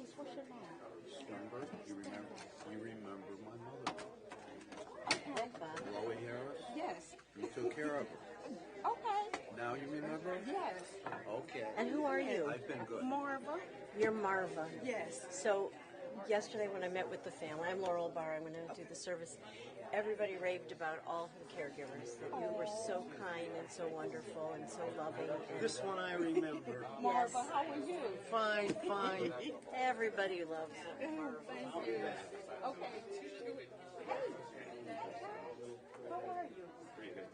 Nice. What's your name? Sternberg, you remember my mother. Okay. Chloe Harris? Yes. You took care of her. Okay. Now you remember? Yes. Okay. And who are you? I've been good. Marva? You're Marva. Yes. So yesterday when I met with the family, I'm Laurel Barr, I'm going to do the service. Everybody raved about all the caregivers, that you were so kind and so wonderful and so loving. And This one I remember. Marva, how are you? Fine, fine. everybody loves it. Thank you. Okay. Hey. How are you? Pretty good.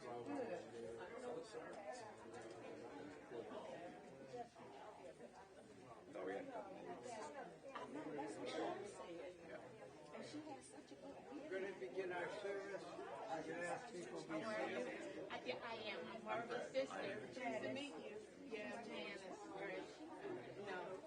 Good. Thought we had a couple more weeks. And she has such a good We're going to begin our service. I'm going to ask people to be seated. I am. I'm Marva's sister. Nice to meet you. Yeah, Janice. Where is she? No.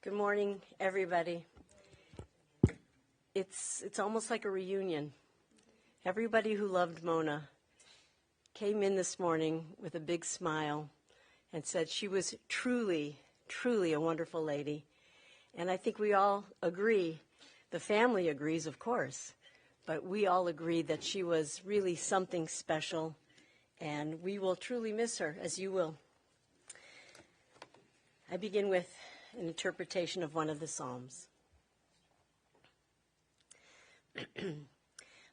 Good morning, everybody. it's almost like a reunion. Everybody who loved Mona came in this morning with a big smile and said she was truly, truly a wonderful lady. And I think we all agree, the family agrees, of course, but we all agree that she was really something special, and we will truly miss her, as you will. I begin with an interpretation of one of the Psalms.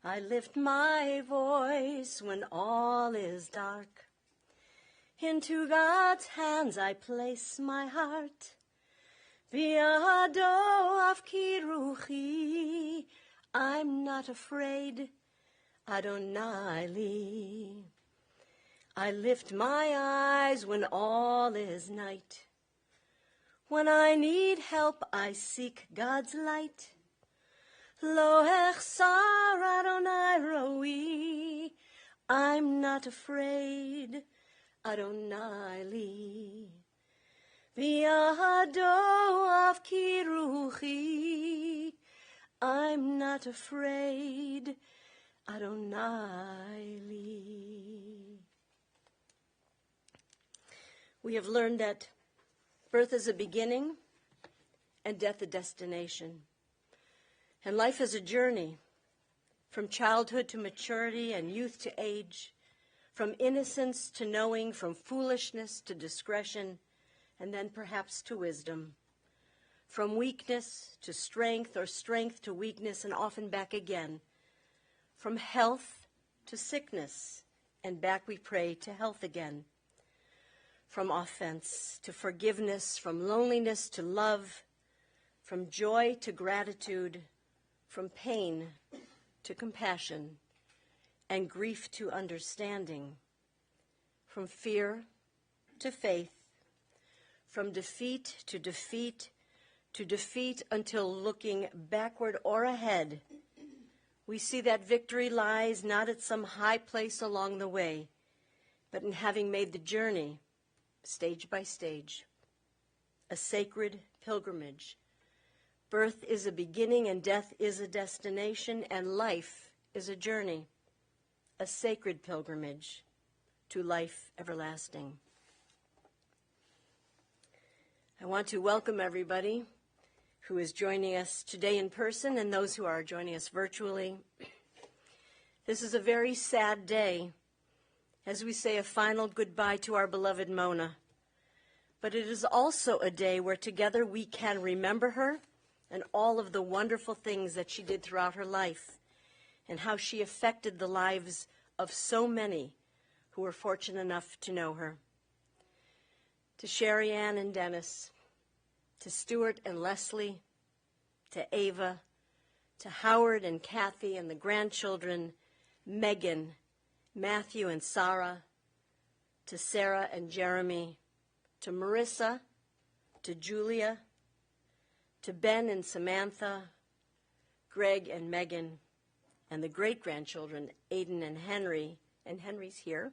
I lift my voice when all is dark. Into God's hands I place my heart. Biado afki ruchi, I'm not afraid, Adonai li. I lift my eyes when all is night. When I need help, I seek God's light. Lo echsar Adonai roi, I'm not afraid, Adonai li. V'yado afki ruchi, I'm not afraid, Adonai li. We have learned that birth is a beginning and death a destination. And life is a journey, from childhood to maturity and youth to age, from innocence to knowing, from foolishness to discretion, and then perhaps to wisdom, from weakness to strength or strength to weakness and often back again, from health to sickness and back we pray to health again, from offense to forgiveness, from loneliness to love, from joy to gratitude, from pain to compassion, and grief to understanding, from fear to faith, from defeat to defeat until looking backward or ahead, we see that victory lies not at some high place along the way, but in having made the journey stage by stage, a sacred pilgrimage. Birth is a beginning and death is a destination, and life is a journey, a sacred pilgrimage to life everlasting. I want to welcome everybody who is joining us today in person and those who are joining us virtually. This is a very sad day as we say a final goodbye to our beloved Mona. But it is also a day where together we can remember her and all of the wonderful things that she did throughout her life, and how she affected the lives of so many who were fortunate enough to know her. To Sherry Ann and Dennis, to Stuart and Leslie, to Ava, to Howard and Kathy and the grandchildren, Megan, Matthew and Sarah, to Sarah and Jeremy, to Marissa, to Julia, to Ben and Samantha, Greg and Megan, and the great-grandchildren, Aiden and Henry's here,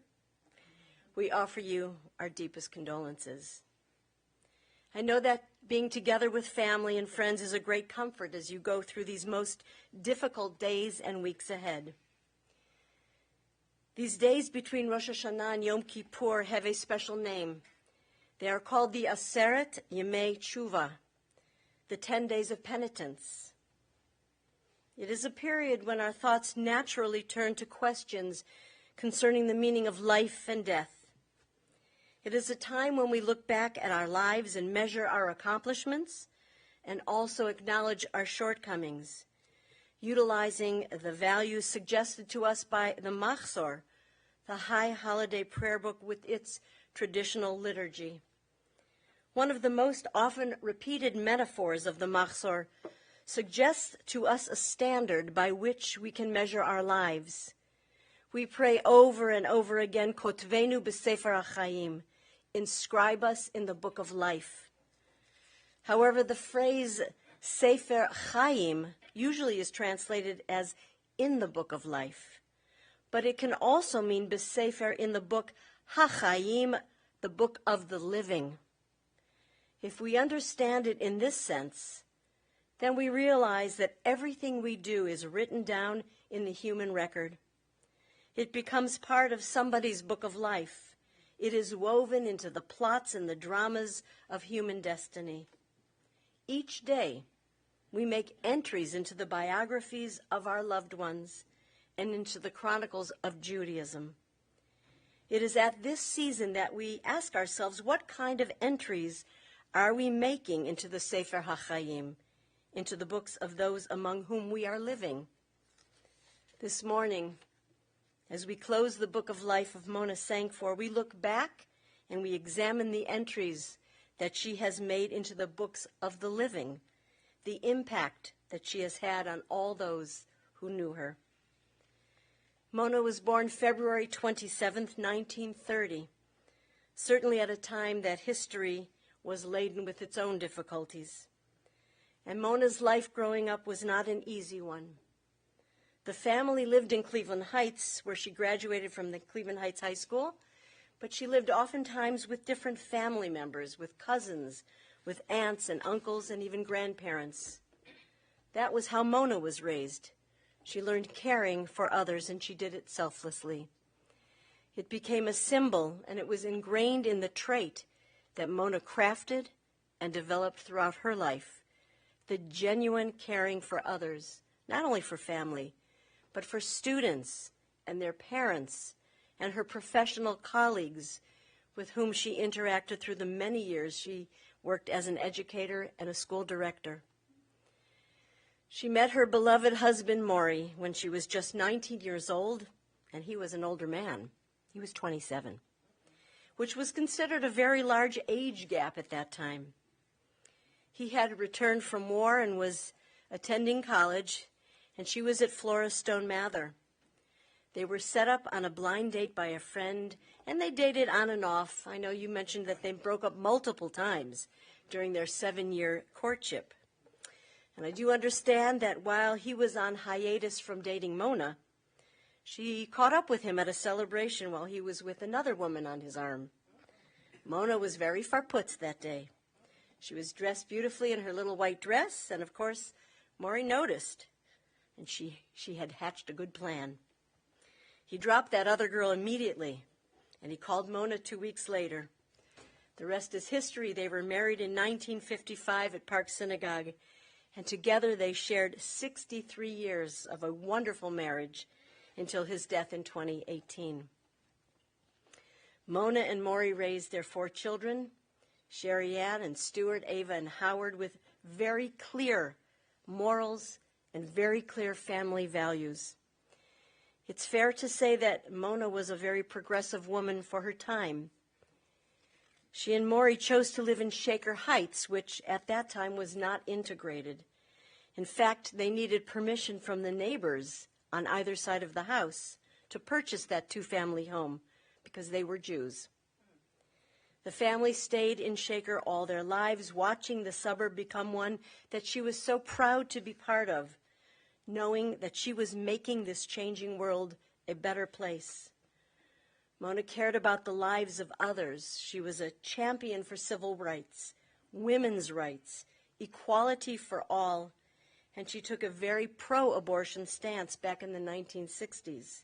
we offer you our deepest condolences. I know that being together with family and friends is a great comfort as you go through these most difficult days and weeks ahead. These days between Rosh Hashanah and Yom Kippur have a special name. They are called the Aseret Yemei Tshuva, the 10 days of penitence. It is a period when our thoughts naturally turn to questions concerning the meaning of life and death. It is a time when we look back at our lives and measure our accomplishments and also acknowledge our shortcomings, utilizing the values suggested to us by the Machzor, the high holiday prayer book with its traditional liturgy. One of the most often repeated metaphors of the Machzor suggests to us a standard by which we can measure our lives. We pray over and over again, Kotvenu b'Sefer HaChaim, inscribe us in the book of life. However, the phrase Sefer Chaim usually is translated as in the book of life, but it can also mean b'Sefer in the book HaChaim, the book of the living. If we understand it in this sense, then we realize that everything we do is written down in the human record. It becomes part of somebody's book of life. It is woven into the plots and the dramas of human destiny. Each day, we make entries into the biographies of our loved ones and into the chronicles of Judaism. It is at this season that we ask ourselves, what kind of entries are we making into the Sefer HaChaim, into the books of those among whom we are living? This morning, as we close the book of life of Mona Senkfor, we look back and we examine the entries that she has made into the books of the living, the impact that she has had on all those who knew her. Mona was born February 27th, 1930, certainly at a time that history was laden with its own difficulties. And Mona's life growing up was not an easy one. The family lived in Cleveland Heights, where she graduated from the Cleveland Heights High School, but she lived oftentimes with different family members, with cousins, with aunts and uncles, and even grandparents. That was how Mona was raised. She learned caring for others, and she did it selflessly. It became a symbol, and it was ingrained in the trait that Mona crafted and developed throughout her life, the genuine caring for others, not only for family, but for students and their parents and her professional colleagues with whom she interacted through the many years she worked as an educator and a school director. She met her beloved husband, Maury, when she was just 19 years old, and he was an older man. He was 27, which was considered a very large age gap at that time. He had returned from war and was attending college, and she was at Flora Stone Mather. They were set up on a blind date by a friend, and they dated on and off. I know you mentioned that they broke up multiple times during their 7-year courtship. And I do understand that while he was on hiatus from dating Mona, she caught up with him at a celebration while he was with another woman on his arm. Mona was very farputz that day. She was dressed beautifully in her little white dress, and of course, Maury noticed, and she had hatched a good plan. He dropped that other girl immediately, and he called Mona 2 weeks later. The rest is history. They were married in 1955 at Park Synagogue, and together they shared 63 years of a wonderful marriage until his death in 2018. Mona and Maury raised their 4 children, Sherry Ann and Stuart, Ava, and Howard, with very clear morals and very clear family values. It's fair to say that Mona was a very progressive woman for her time. She and Maury chose to live in Shaker Heights, which at that time was not integrated. In fact, they needed permission from the neighbors on either side of the house to purchase that 2-family home because they were Jews. The family stayed in Shaker all their lives, watching the suburb become one that she was so proud to be part of, knowing that she was making this changing world a better place. Mona cared about the lives of others. She was a champion for civil rights, women's rights, equality for all, and she took a very pro-abortion stance back in the 1960s.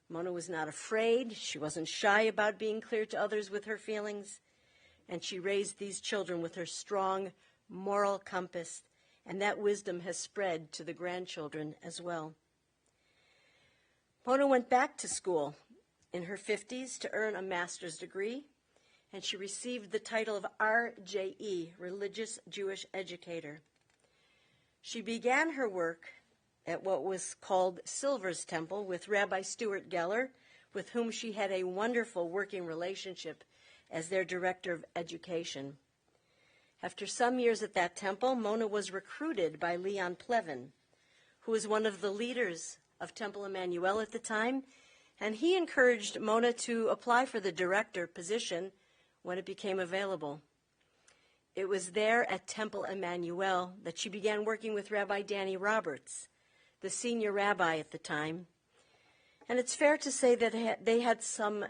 Mona was not afraid. She wasn't shy about being clear to others with her feelings, and she raised these children with her strong moral compass, and that wisdom has spread to the grandchildren as well. Mona went back to school in her 50s to earn a master's degree, and she received the title of RJE, Religious Jewish Educator. She began her work at what was called Silver's Temple with Rabbi Stuart Geller, with whom she had a wonderful working relationship as their director of education. After some years at that temple, Mona was recruited by Leon Plevin, who was one of the leaders of Temple Emmanuel at the time, and he encouraged Mona to apply for the director position when it became available. It was there at Temple Emmanuel that she began working with Rabbi Danny Roberts, the senior rabbi at the time. And it's fair to say that they had some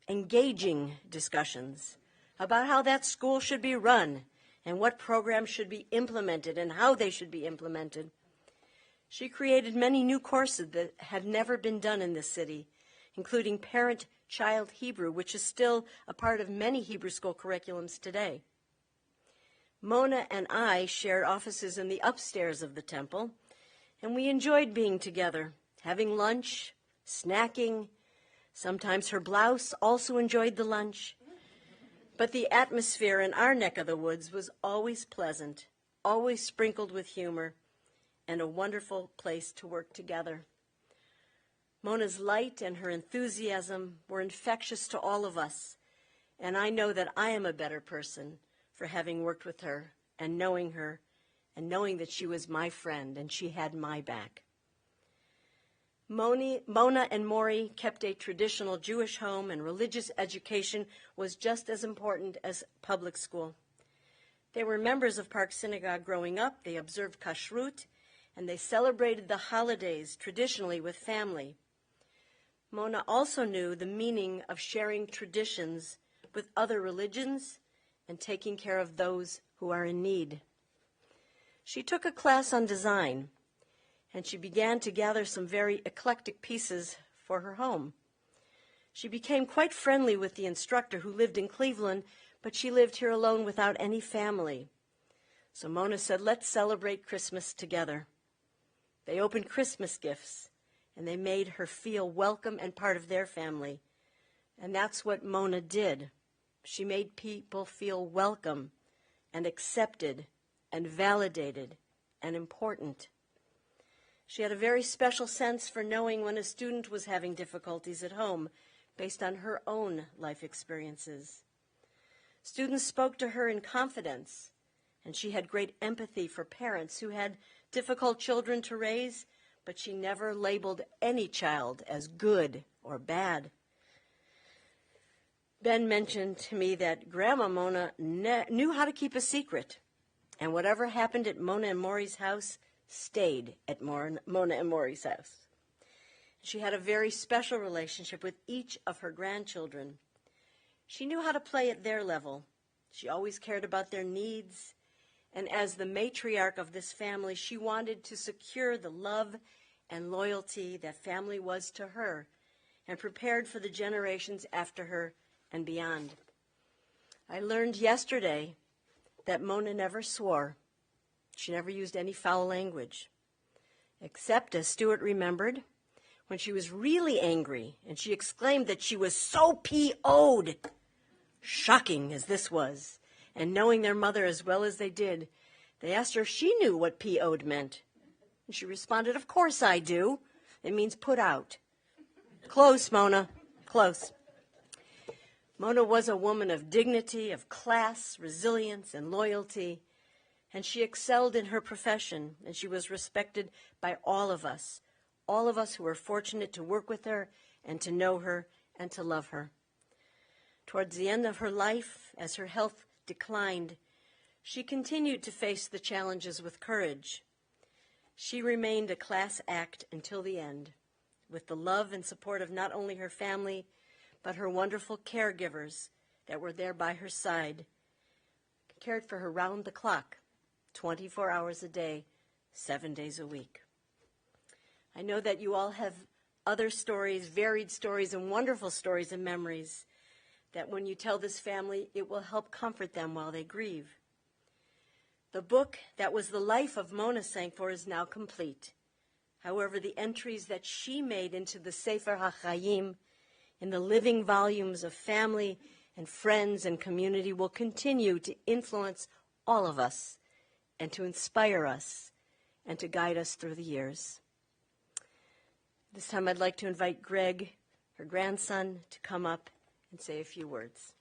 engaging discussions about how that school should be run and what programs should be implemented and how they should be implemented. She created many new courses that had never been done in this city, including Parent-Child Hebrew, which is still a part of many Hebrew school curriculums today. Mona and I shared offices in the upstairs of the temple, and we enjoyed being together, having lunch, snacking. Sometimes her blouse also enjoyed the lunch. But the atmosphere in our neck of the woods was always pleasant, always sprinkled with humor, and a wonderful place to work together. Mona's light and her enthusiasm were infectious to all of us, and I know that I am a better person for having worked with her and knowing that she was my friend and she had my back. Mona and Maury kept a traditional Jewish home, and religious education was just as important as public school. They were members of Park Synagogue growing up, they observed kashrut, and they celebrated the holidays traditionally with family. Mona also knew the meaning of sharing traditions with other religions and taking care of those who are in need. She took a class on design, and she began to gather some very eclectic pieces for her home. She became quite friendly with the instructor who lived in Cleveland, but she lived here alone without any family. So Mona said, let's celebrate Christmas together. They opened Christmas gifts, and they made her feel welcome and part of their family. And that's what Mona did. She made people feel welcome and accepted and validated and important. She had a very special sense for knowing when a student was having difficulties at home based on her own life experiences. Students spoke to her in confidence, and she had great empathy for parents who had difficult children to raise, but she never labeled any child as good or bad. Ben mentioned to me that Grandma Mona knew how to keep a secret, and whatever happened at Mona and Maury's house stayed at Mona and Maury's house. She had a very special relationship with each of her grandchildren. She knew how to play at their level. She always cared about their needs, and as the matriarch of this family, she wanted to secure the love and loyalty that family was to her and prepared for the generations after her and beyond. I learned yesterday that Mona never swore. She never used any foul language, except, as Stuart remembered, when she was really angry and she exclaimed that she was so PO'd. Shocking as this was, and knowing their mother as well as they did, they asked her if she knew what PO'd meant. And she responded, of course I do. It means put out. Close, Mona, close. Mona was a woman of dignity, of class, resilience, and loyalty, and she excelled in her profession, and she was respected by all of us who were fortunate to work with her and to know her and to love her. Towards the end of her life, as her health declined, she continued to face the challenges with courage. She remained a class act until the end, with the love and support of not only her family, but her wonderful caregivers that were there by her side, cared for her round the clock, 24 hours a day, 7 days a week. I know that you all have other stories, varied stories, and wonderful stories and memories that when you tell this family, it will help comfort them while they grieve. The book that was the life of Mona Senkfor is now complete. However, the entries that she made into the Sefer HaChaim in the living volumes of family and friends and community will continue to influence all of us and to inspire us and to guide us through the years. This time I'd like to invite Greg, her grandson, to come up and say a few words.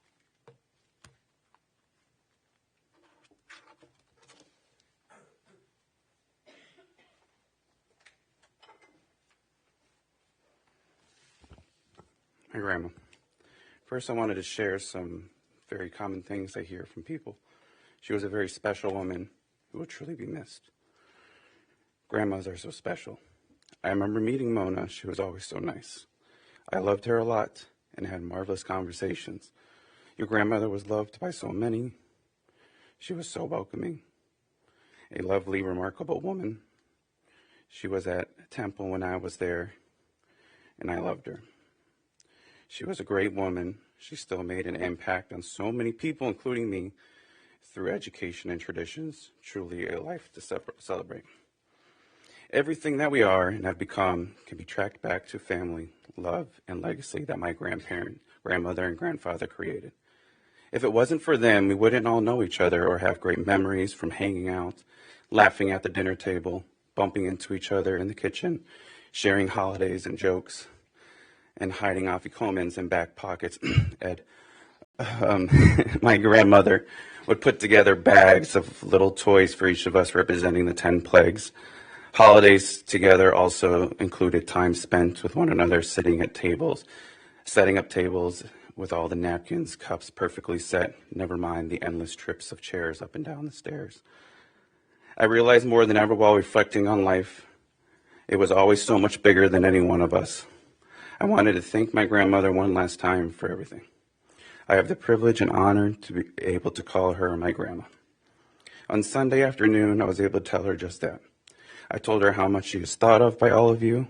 My grandma. First, I wanted to share some very common things I hear from people. She was a very special woman who would truly be missed. Grandmas are so special. I remember meeting Mona. She was always so nice. I loved her a lot and had marvelous conversations. Your grandmother was loved by so many. She was so welcoming, a lovely, remarkable woman. She was at Temple when I was there, and I loved her. She was a great woman. She still made an impact on so many people, including me, through education and traditions. Truly a life to celebrate. Everything that we are and have become can be tracked back to family, love, and legacy that my grandmother, and grandfather created. If it wasn't for them, we wouldn't all know each other or have great memories from hanging out, laughing at the dinner table, bumping into each other in the kitchen, sharing holidays and jokes, and hiding afikomen's in back pockets. My grandmother would put together bags of little toys for each of us representing the 10 plagues. Holidays together also included time spent with one another, sitting at tables, setting up tables with all the napkins, cups perfectly set, never mind the endless trips of chairs up and down the stairs. I realized more than ever while reflecting on life, it was always so much bigger than any one of us. I wanted to thank my grandmother one last time for everything. I have the privilege and honor to be able to call her my grandma. On Sunday afternoon, I was able to tell her just that. I told her how much she is thought of by all of you,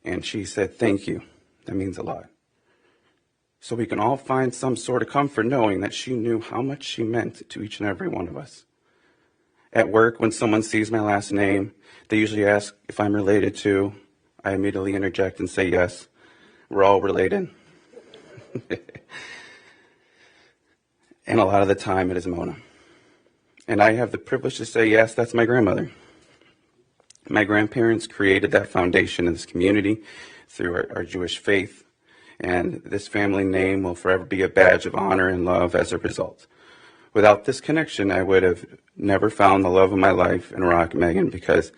and she said, "Thank you. That means a lot." So we can all find some sort of comfort knowing that she knew how much she meant to each and every one of us. At work, when someone sees my last name, they usually ask if I'm related to. I immediately interject and say yes. We're all related. And a lot of the time it is Mona. And I have the privilege to say, yes, that's my grandmother. My grandparents created that foundation in this community through our Jewish faith. And this family name will forever be a badge of honor and love as a result. Without this connection, I would have never found the love of my life in Rock Megan because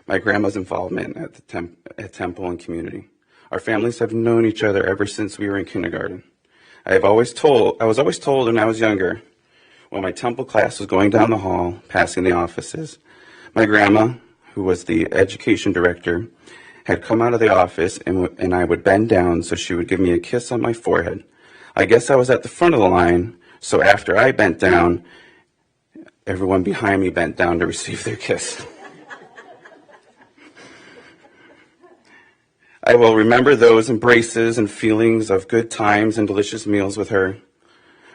my grandma's involvement at Temple and community. Our families have known each other ever since we were in kindergarten. I was always told when I was younger, when my Temple class was going down the hall, passing the offices, my grandma, who was the education director, had come out of the office and I would bend down so she would give me a kiss on my forehead. I guess I was at the front of the line, so after I bent down, everyone behind me bent down to receive their kiss. I will remember those embraces and feelings of good times and delicious meals with her.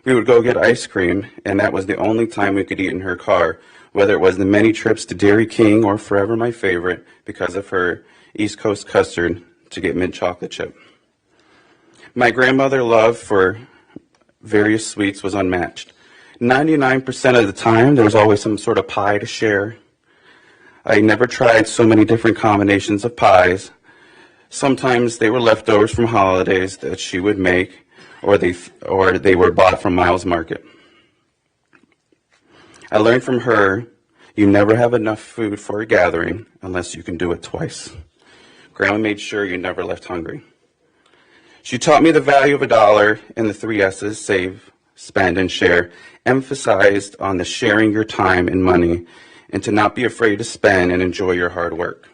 We would go get ice cream, and that was the only time we could eat in her car, whether it was the many trips to Dairy King or forever my favorite, because of her East Coast custard to get mint chocolate chip. My grandmother's love for various sweets was unmatched. 99% of the time, there was always some sort of pie to share. I never tried so many different combinations of pies. Sometimes they were leftovers from holidays that she would make, or they were bought from Miles Market. I learned from her, you never have enough food for a gathering unless you can do it twice. Grandma made sure you never left hungry. She taught me the value of $1 and the 3 S's, save, spend, and share, emphasized on the sharing your time and money, and to not be afraid to spend and enjoy your hard work.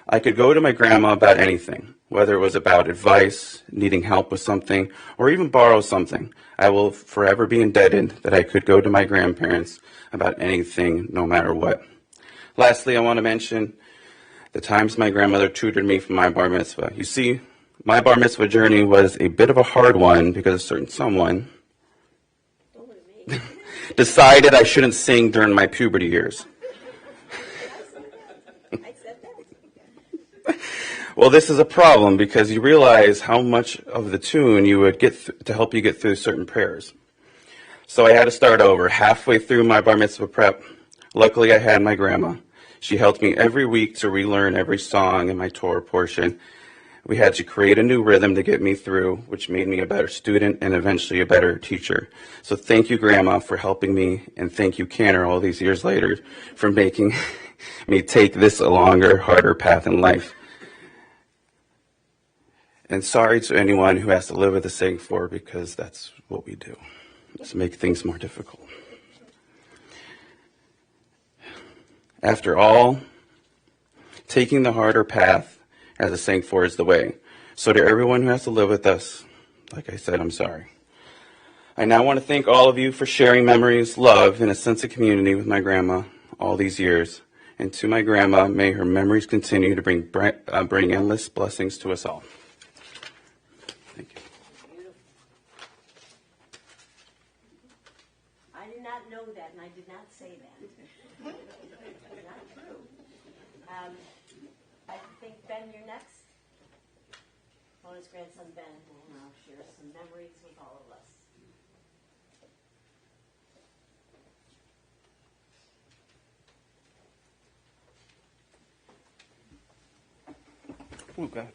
I could go to my grandma about anything, whether it was about advice, needing help with something, or even borrow something. I will forever be indebted that I could go to my grandparents about anything, no matter what. Lastly, I want to mention the times my grandmother tutored me for my bar mitzvah. You see, my bar mitzvah journey was a bit of a hard one because a certain someone decided I shouldn't sing during my puberty years. Well, this is a problem because you realize how much of the tune you would get to help you get through certain prayers. So I had to start over. Halfway through my bar mitzvah prep, luckily I had my grandma. She helped me every week to relearn every song in my Torah portion. We had to create a new rhythm to get me through, which made me a better student and eventually a better teacher. So thank you, Grandma, for helping me, and thank you, Canner, all these years later, for making me take this a longer, harder path in life. And sorry to anyone who has to live with the Senkfor, because that's what we do, to make things more difficult. After all, taking the harder path as a Senkfor is the way. So to everyone who has to live with us, like I said, I'm sorry. I now want to thank all of you for sharing memories, love, and a sense of community with my grandma all these years. And to my grandma, may her memories continue to bring endless blessings to us all. Thank you. I did not know that, and I did not say that. That's not true. I think, Ben, you're next. Mona's grandson, Ben, will now share some memories with all of us. Oh, God.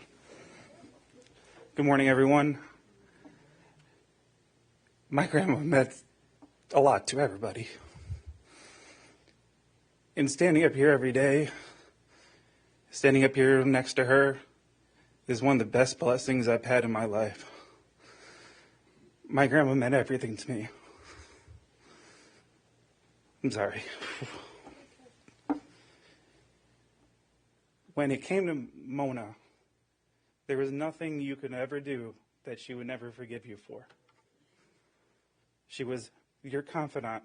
Good morning, everyone. My grandma meant a lot to everybody. And standing up here every day, standing up here next to her, is one of the best blessings I've had in my life. My grandma meant everything to me. I'm sorry. When it came to Mona, there was nothing you could ever do that she would never forgive you for. She was your confidant,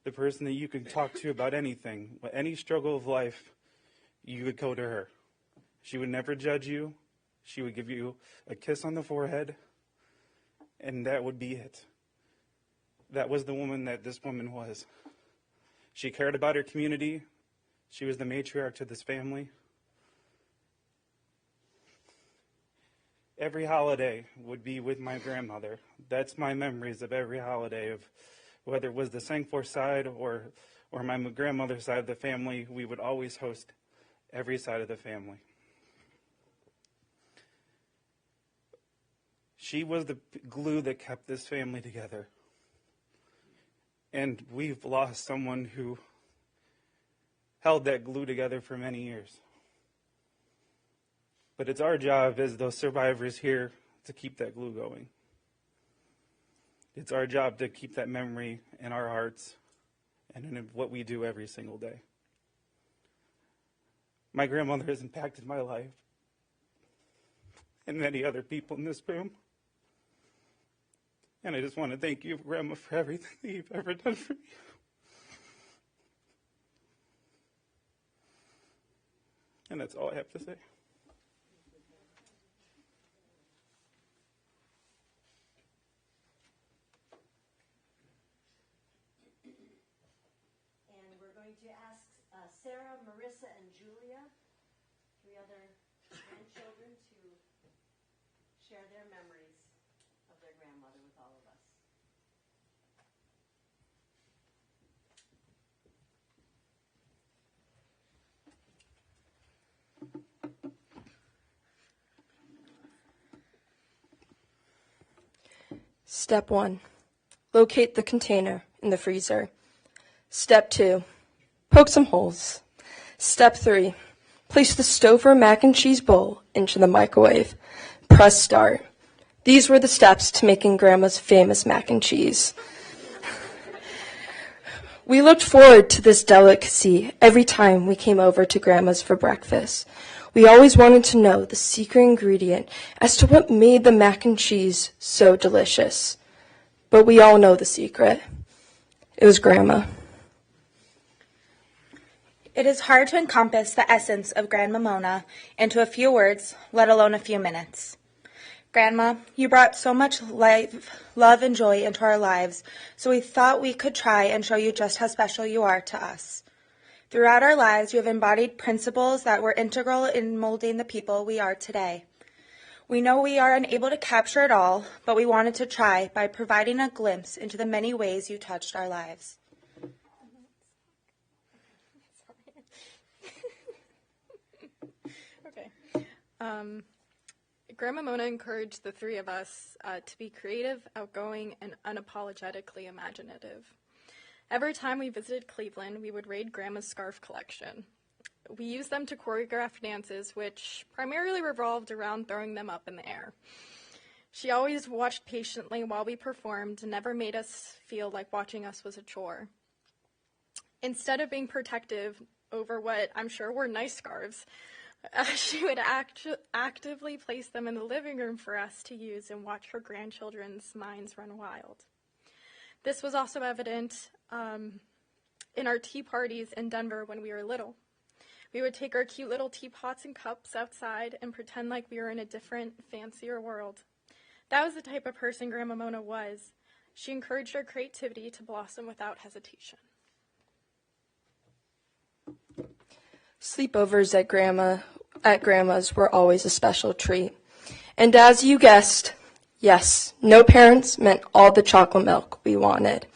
the person that you could talk to about anything, any struggle of life, you would go to her. She would never judge you. She would give you a kiss on the forehead, and that would be it. That was the woman that this woman was. She cared about her community. She was the matriarch to this family. Every holiday would be with my grandmother. That's my memories of every holiday, of whether it was the Senkfor side or my grandmother's side of the family. We would always host every side of the family. She was the glue that kept this family together. And we've lost someone who held that glue together for many years. But it's our job as those survivors here to keep that glue going. It's our job to keep that memory in our hearts and in what we do every single day. My grandmother has impacted my life and many other people in this room. And I just want to thank you, Grandma, for everything that you've ever done for me. And that's all I have to say. And we're going to ask Sarah, Marissa, and Julia, 3 other grandchildren, to share their memories of their grandmother with all of us. Step 1. Locate the container in the freezer. Step 2. Poke some holes. Step 3. Place the Stouffer mac and cheese bowl into the microwave. Press start. These were the steps to making Grandma's famous mac and cheese. We looked forward to this delicacy every time we came over to Grandma's for breakfast. We always wanted to know the secret ingredient as to what made the mac and cheese so delicious. But we all know the secret. It was Grandma. It is hard to encompass the essence of Grandma Mona into a few words, let alone a few minutes. Grandma, you brought so much life, love, and joy into our lives, so we thought we could try and show you just how special you are to us. Throughout our lives, you have embodied principles that were integral in molding the people we are today. We know we are unable to capture it all, but we wanted to try by providing a glimpse into the many ways you touched our lives. Okay. Grandma Mona encouraged the 3 of us to be creative, outgoing, and unapologetically imaginative. Every time we visited Cleveland, we would raid Grandma's scarf collection. We used them to choreograph dances, which primarily revolved around throwing them up in the air. She always watched patiently while we performed and never made us feel like watching us was a chore. Instead of being protective over what I'm sure were nice scarves, She would actively place them in the living room for us to use and watch her grandchildren's minds run wild. This was also evident in our tea parties in Denver when we were little. We would take our cute little teapots and cups outside and pretend like we were in a different, fancier world. That was the type of person Grandma Mona was. She encouraged our creativity to blossom without hesitation. Sleepovers at Grandma's were always a special treat. And as you guessed, yes, no parents meant all the chocolate milk we wanted.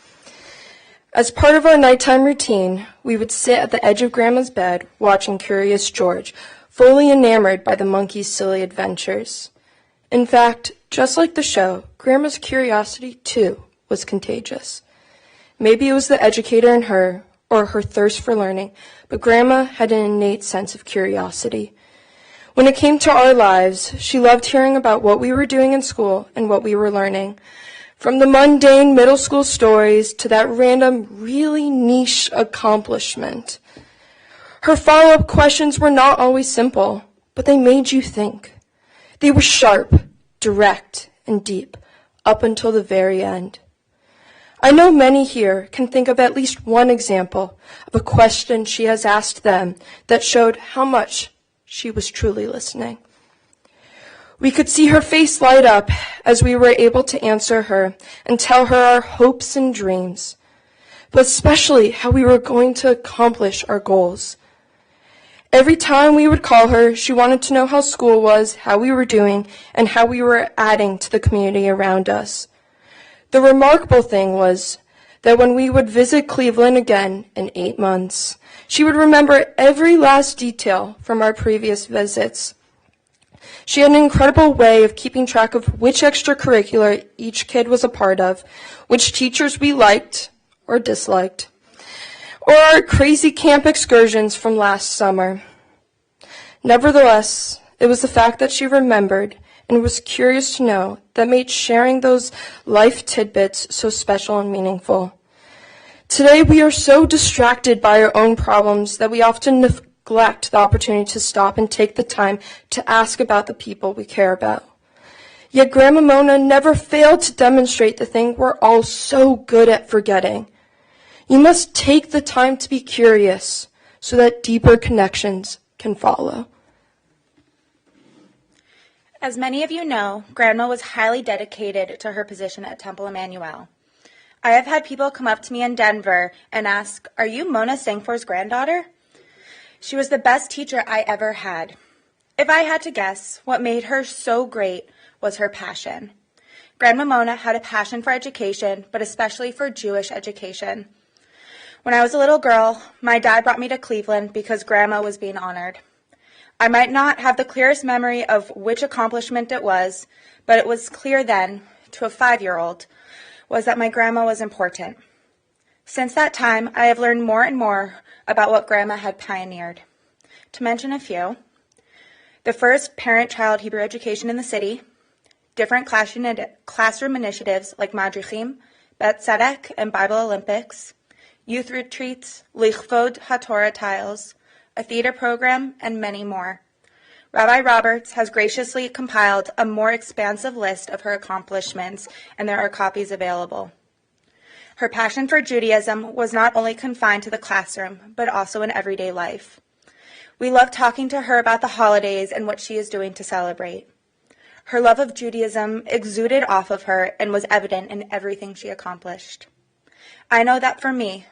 As part of our nighttime routine, we would sit at the edge of Grandma's bed watching Curious George, fully enamored by the monkey's silly adventures. In fact, just like the show, Grandma's curiosity, too, was contagious. Maybe it was the educator in her, or her thirst for learning, but Grandma had an innate sense of curiosity. When it came to our lives, she loved hearing about what we were doing in school and what we were learning. From the mundane middle school stories to that random, really niche accomplishment. Her follow-up questions were not always simple, but they made you think. They were sharp, direct, and deep, up until the very end. I know many here can think of at least one example of a question she has asked them that showed how much she was truly listening. We could see her face light up as we were able to answer her and tell her our hopes and dreams, but especially how we were going to accomplish our goals. Every time we would call her, she wanted to know how school was, how we were doing, and how we were adding to the community around us. The remarkable thing was that when we would visit Cleveland again in 8 months, she would remember every last detail from our previous visits. She had an incredible way of keeping track of which extracurricular each kid was a part of, which teachers we liked or disliked, or our crazy camp excursions from last summer. Nevertheless, it was the fact that she remembered and was curious to know that made sharing those life tidbits so special and meaningful. Today, we are so distracted by our own problems that we often neglect the opportunity to stop and take the time to ask about the people we care about. Yet Grandma Mona never failed to demonstrate the thing we're all so good at forgetting. You must take the time to be curious so that deeper connections can follow. As many of you know, Grandma was highly dedicated to her position at Temple Emmanuel. I have had people come up to me in Denver and ask, "Are you Mona Senkfor's granddaughter?" She was the best teacher I ever had. If I had to guess, what made her so great was her passion. Grandma Mona had a passion for education, but especially for Jewish education. When I was a little girl, my dad brought me to Cleveland because Grandma was being honored. I might not have the clearest memory of which accomplishment it was, but it was clear then, to a 5-year-old, was that my grandma was important. Since that time, I have learned more and more about what Grandma had pioneered. To mention a few, the first parent-child Hebrew education in the city, different classroom initiatives like Madrichim, Bet Tzedek, and Bible Olympics, youth retreats, Lichvod HaTorah tiles, a theater program, and many more. Rabbi Roberts has graciously compiled a more expansive list of her accomplishments, and there are copies available. Her passion for Judaism was not only confined to the classroom, but also in everyday life. We love talking to her about the holidays and what she is doing to celebrate. Her love of Judaism exuded off of her and was evident in everything she accomplished. I know that for me,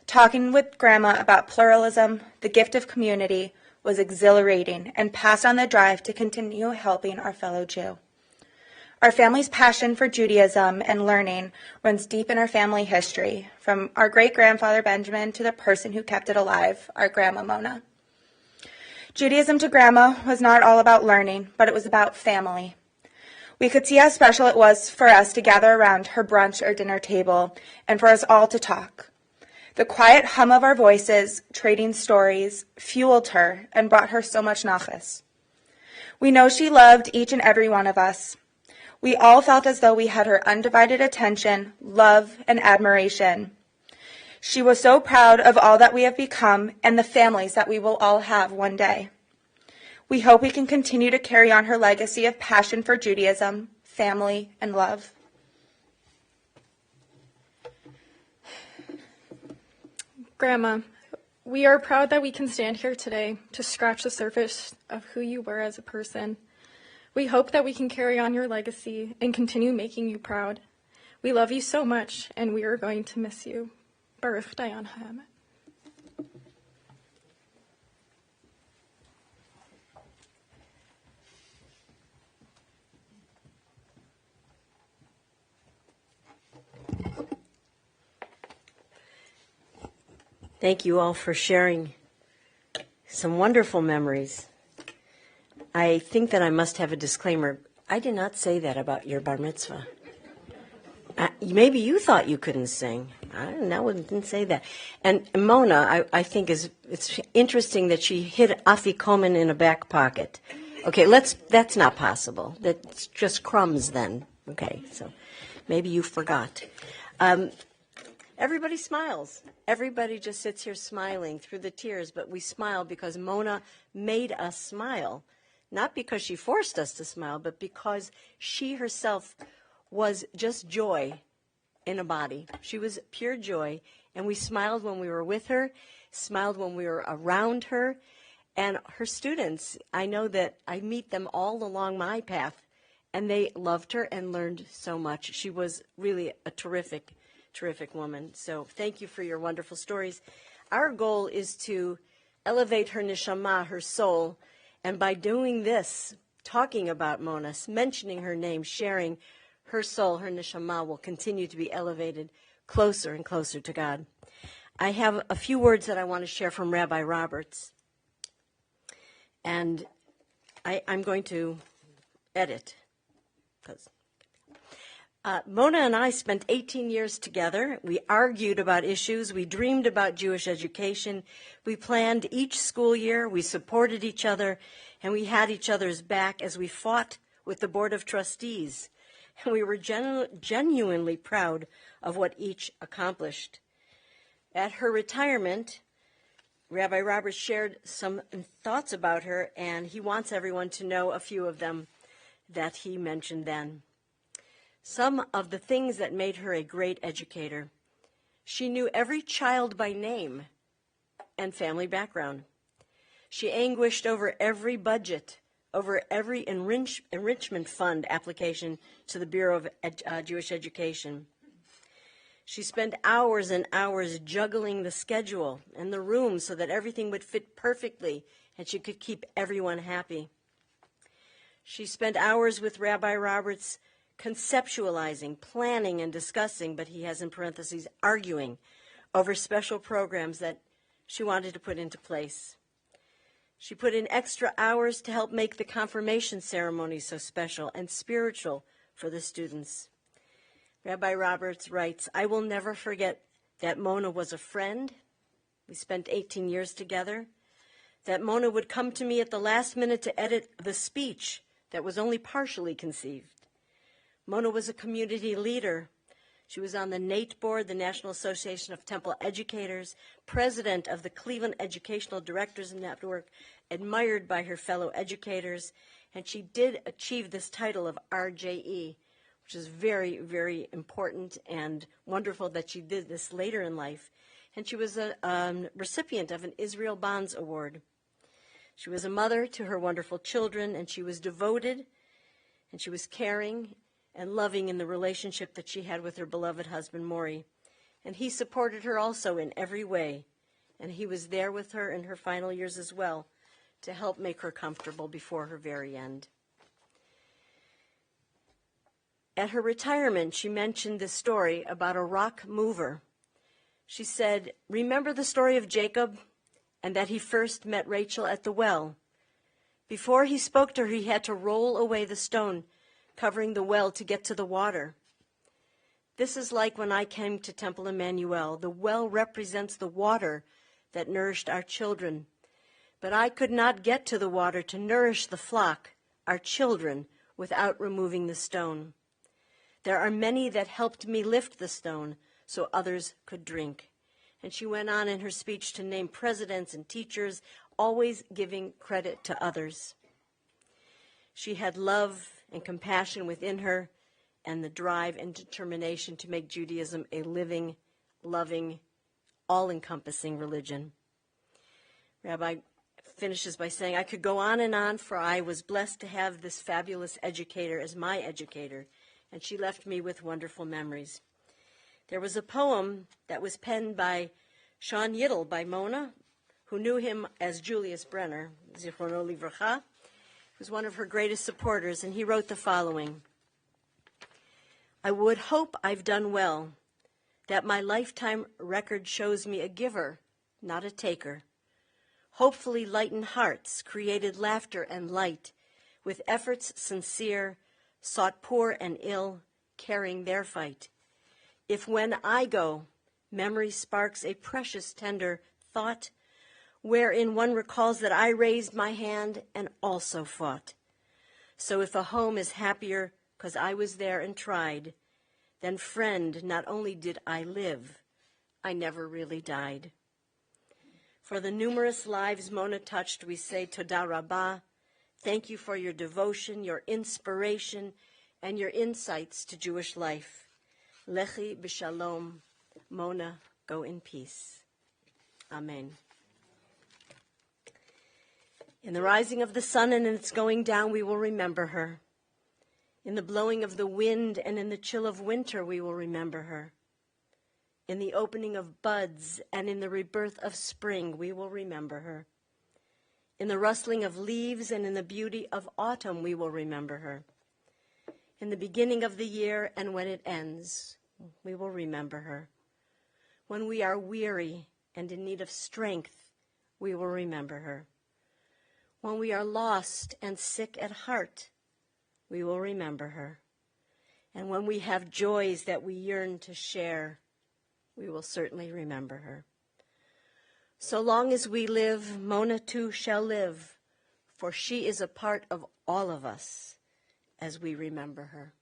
talking with Grandma about pluralism, the gift of community, was exhilarating and passed on the drive to continue helping our fellow Jew. Our family's passion for Judaism and learning runs deep in our family history, from our great-grandfather Benjamin to the person who kept it alive, our Grandma Mona. Judaism to Grandma was not all about learning, but it was about family. We could see how special it was for us to gather around her brunch or dinner table and for us all to talk. The quiet hum of our voices, trading stories, fueled her and brought her so much nachas. We know she loved each and every one of us. We all felt as though we had her undivided attention, love, and admiration. She was so proud of all that we have become and the families that we will all have one day. We hope we can continue to carry on her legacy of passion for Judaism, family, and love. Grandma, we are proud that we can stand here today to scratch the surface of who you were as a person. We hope that we can carry on your legacy and continue making you proud. We love you so much, and we are going to miss you. Baruch Dayan Ha'emet. Thank you all for sharing some wonderful memories. I think that I must have a disclaimer. I did not say that about your bar mitzvah. Maybe you thought you couldn't sing. I didn't say that. And Mona, I think it's interesting that she hid afikomen in a back pocket. Okay, that's not possible. That's just crumbs then. Okay, so maybe you forgot. Everybody smiles. Everybody just sits here smiling through the tears, but we smile because Mona made us smile. Not because she forced us to smile, but because she herself was just joy in a body. She was pure joy, and we smiled when we were with her, smiled when we were around her, and her students. I know that I meet them all along my path, and they loved her and learned so much. She was really a terrific woman. So thank you for your wonderful stories. Our goal is to elevate her neshama, her soul, and by doing this, talking about Mona, mentioning her name, sharing her soul, her neshama will continue to be elevated closer and closer to God. I have a few words that I want to share from Rabbi Roberts, and I'm going to edit because Mona and I spent 18 years together. We argued about issues. We dreamed about Jewish education. We planned each school year. We supported each other, and we had each other's back as we fought with the Board of Trustees. And we were genuinely proud of what each accomplished. At her retirement, Rabbi Roberts shared some thoughts about her, and he wants everyone to know a few of them that he mentioned then. Some of the things that made her a great educator. She knew every child by name and family background. She anguished over every budget, over every enrichment fund application to the Bureau of Jewish Education. She spent hours and hours juggling the schedule and the room so that everything would fit perfectly and she could keep everyone happy. She spent hours with Rabbi Roberts conceptualizing, planning, and discussing, but he has in parentheses, arguing over special programs that she wanted to put into place. She put in extra hours to help make the confirmation ceremony so special and spiritual for the students. Rabbi Roberts writes, I will never forget that Mona was a friend. We spent 18 years together. That Mona would come to me at the last minute to edit the speech that was only partially conceived. Mona was a community leader. She was on the NATE board, the National Association of Temple Educators, president of the Cleveland Educational Directors Network, admired by her fellow educators, and she did achieve this title of RJE, which is very, very important and wonderful that she did this later in life. And she was a recipient of an Israel Bonds Award. She was a mother to her wonderful children, and she was devoted, and she was caring and loving in the relationship that she had with her beloved husband, Maury. And he supported her also in every way, and he was there with her in her final years as well to help make her comfortable before her very end. At her retirement, she mentioned this story about a rock mover. She said, remember the story of Jacob and that he first met Rachel at the well? Before he spoke to her, he had to roll away the stone covering the well to get to the water. This is like when I came to Temple Emmanuel. The well represents the water that nourished our children. But I could not get to the water to nourish the flock, our children, without removing the stone. There are many that helped me lift the stone so others could drink. And she went on in her speech to name presidents and teachers, always giving credit to others. She had love and compassion within her and the drive and determination to make Judaism a living, loving, all-encompassing religion. Rabbi finishes by saying, I could go on, for I was blessed to have this fabulous educator as my educator, and she left me with wonderful memories. There was a poem that was penned by Sean Yiddle by Mona, who knew him as Julius Brenner, Zichrono Livracha, was one of her greatest supporters, and he wrote the following: I would hope I've done well, that my lifetime record shows me a giver, not a taker. Hopefully lightened hearts, created laughter and light, with efforts sincere, sought poor and ill, carrying their fight. If when I go, memory sparks a precious tender thought, wherein one recalls that I raised my hand and also fought. So if a home is happier 'cause I was there and tried, then friend, not only did I live, I never really died. For the numerous lives Mona touched, we say Toda Rabbah. Thank you for your devotion, your inspiration, and your insights to Jewish life. Lechi b'shalom. Mona, go in peace. Amen. In the rising of the sun and in its going down, we will remember her. In the blowing of the wind and in the chill of winter, we will remember her. In the opening of buds and in the rebirth of spring, we will remember her. In the rustling of leaves and in the beauty of autumn, we will remember her. In the beginning of the year and when it ends, we will remember her. When we are weary and in need of strength, we will remember her. When we are lost and sick at heart, we will remember her. And when we have joys that we yearn to share, we will certainly remember her. So long as we live, Mona too shall live, for she is a part of all of us as we remember her.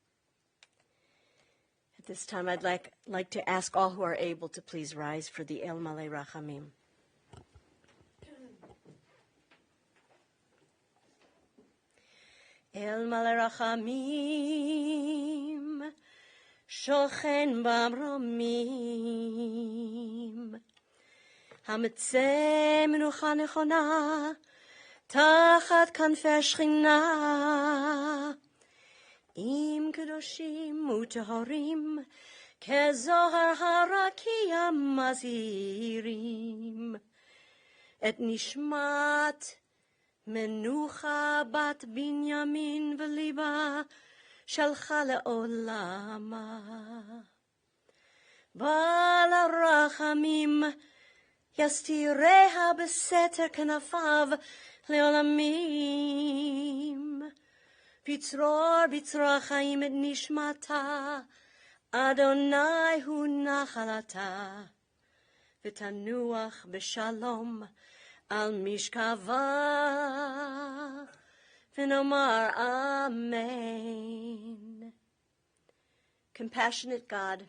At this time, I'd like to ask all who are able to please rise for the El Malei Rachamim. El Malei Rachamim, Shochen Bamromim, Hametzeh Menucha Nechona, Tachat Kanfei Shechina, Im Kedoshim Utehorim, Kezohar Harakia Mazirim, Et Nishmat Menucha Bat Binyamin V'liba, Shalcha le'olama. Bal harachamim yastireha beseter kenafav le'olamim. Bitzror chaim et nishmata, Adonai hu nachalata. V'tanuach b'shalom al mishkava. V'nomar Amen. Compassionate God,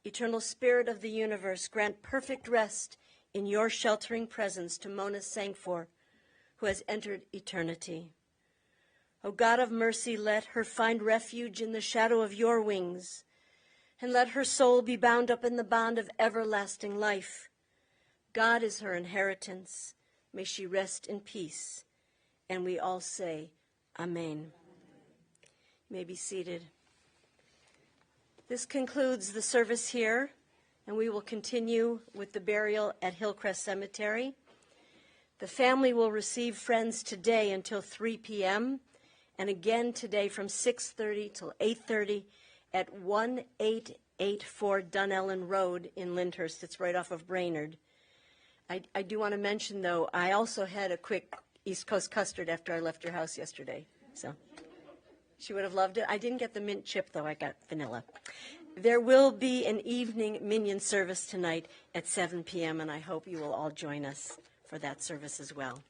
eternal Spirit of the universe, grant perfect rest in your sheltering presence to Mona Senkfor, who has entered eternity. O God of mercy, let her find refuge in the shadow of your wings, and let her soul be bound up in the bond of everlasting life. God is her inheritance. May she rest in peace. And we all say, Amen. You may be seated. This concludes the service here, and we will continue with the burial at Hillcrest Cemetery. The family will receive friends today until 3 p.m., and again today from 6:30 till 8:30 at 1884 Dunellen Road in Lyndhurst. It's right off of Brainerd. I do want to mention, though, I also had a quick East Coast custard after I left your house yesterday. So she would have loved it. I didn't get the mint chip, though. I got vanilla. There will be an evening minyan service tonight at 7 p.m., and I hope you will all join us for that service as well.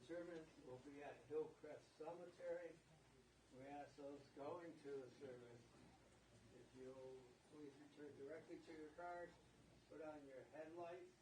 service will be at Hillcrest Cemetery. We ask those going to the service, if you'll please return directly to your cars, put on your headlights,